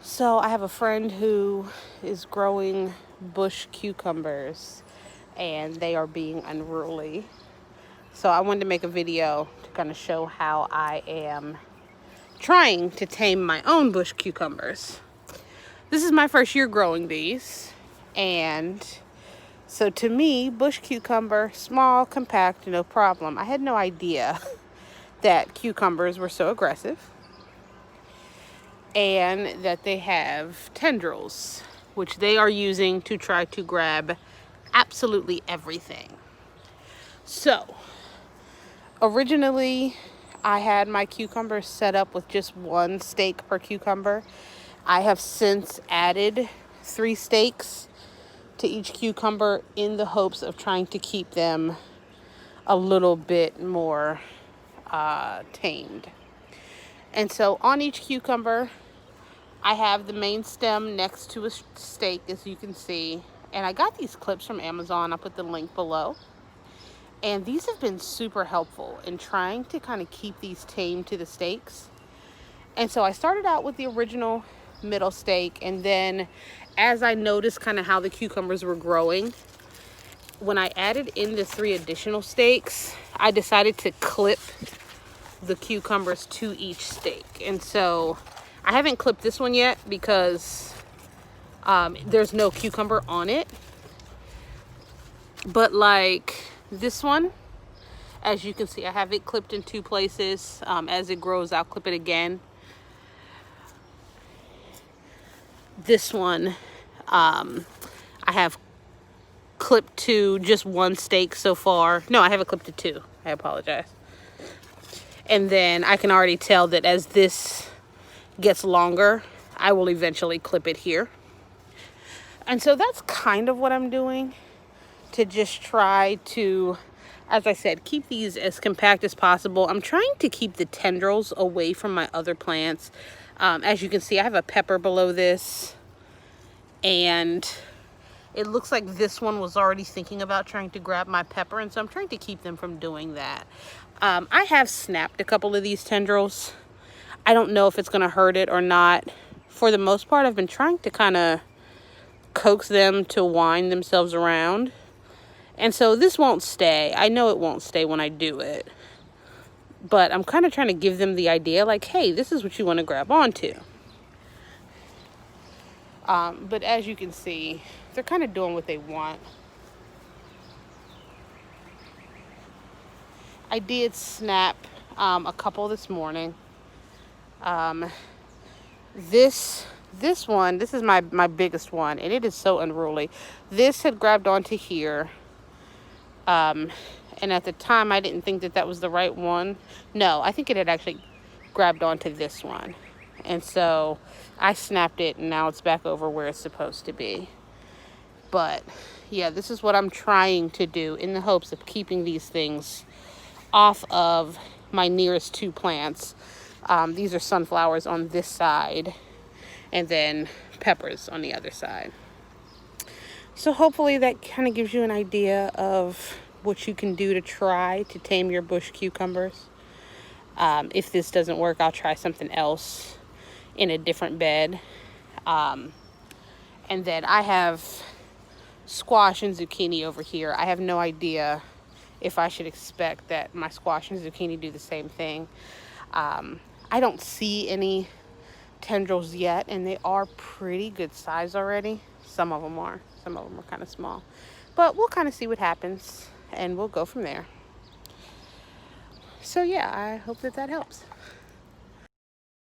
So I have a friend who is growing bush cucumbers and they are being unruly. So I wanted to make a video to kind of show how I am trying to tame my own bush cucumbers. This is my first year growing these, and so to me, bush cucumber, small, compact, no problem. I had no idea that cucumbers were so aggressive and that they have tendrils, which they are using to try to grab absolutely everything. So, originally, I had my cucumbers set up with just one stake per cucumber. I have since added 3 stakes to each cucumber in the hopes of trying to keep them a little bit more tamed. And so on each cucumber, I have the main stem next to a stake, as you can see. And I got these clips from Amazon. I'll put the link below. And these have been super helpful in trying to kind of keep these tamed to the stakes. And so I started out with the original middle stake, and then as I noticed kind of how the cucumbers were growing, when I added in the 3 additional stakes, I decided to clip the cucumbers to each stake. And so I haven't clipped this one yet because there's no cucumber on it. But like this one, as you can see, I have it clipped in 2 places. As it grows, I'll clip it again. This one, I have clipped to just 1 stake so far. No, I haven't clipped to 2. I apologize. And then I can already tell that as this gets longer, I will eventually clip it here. And so that's kind of what I'm doing to just try to, as I said, keep these as compact as possible. I'm trying to keep the tendrils away from my other plants. As you can see, I have a pepper below this, and it looks like this one was already thinking about trying to grab my pepper, and so I'm trying to keep them from doing that. I have snapped a couple of these tendrils. I don't know if it's going to hurt it or not. For the most part, I've been trying to kind of coax them to wind themselves around. And so this won't stay. I know it won't stay when I do it. But I'm kind of trying to give them the idea like, hey, this is what you want to grab onto. But as you can see, they're kind of doing what they want. I did snap a couple this morning. This one, this is my biggest one, and it is so unruly. This had grabbed onto here. And at the time, I didn't think that that was the right one. No, I think it had actually grabbed onto this one. And so I snapped it, and now it's back over where it's supposed to be. But yeah, this is what I'm trying to do in the hopes of keeping these things off of my nearest 2 plants. These are sunflowers on this side, and then peppers on the other side. So hopefully that kind of gives you an idea of what you can do to try to tame your bush cucumbers. If this doesn't work, I'll try something else in a different bed. And then I have squash and zucchini over here. I have no idea if I should expect that my squash and zucchini do the same thing. I don't see any tendrils yet, and they are pretty good size already. Some of them are kind of small, but we'll kind of see what happens, and we'll go from there. So yeah, I hope that helps.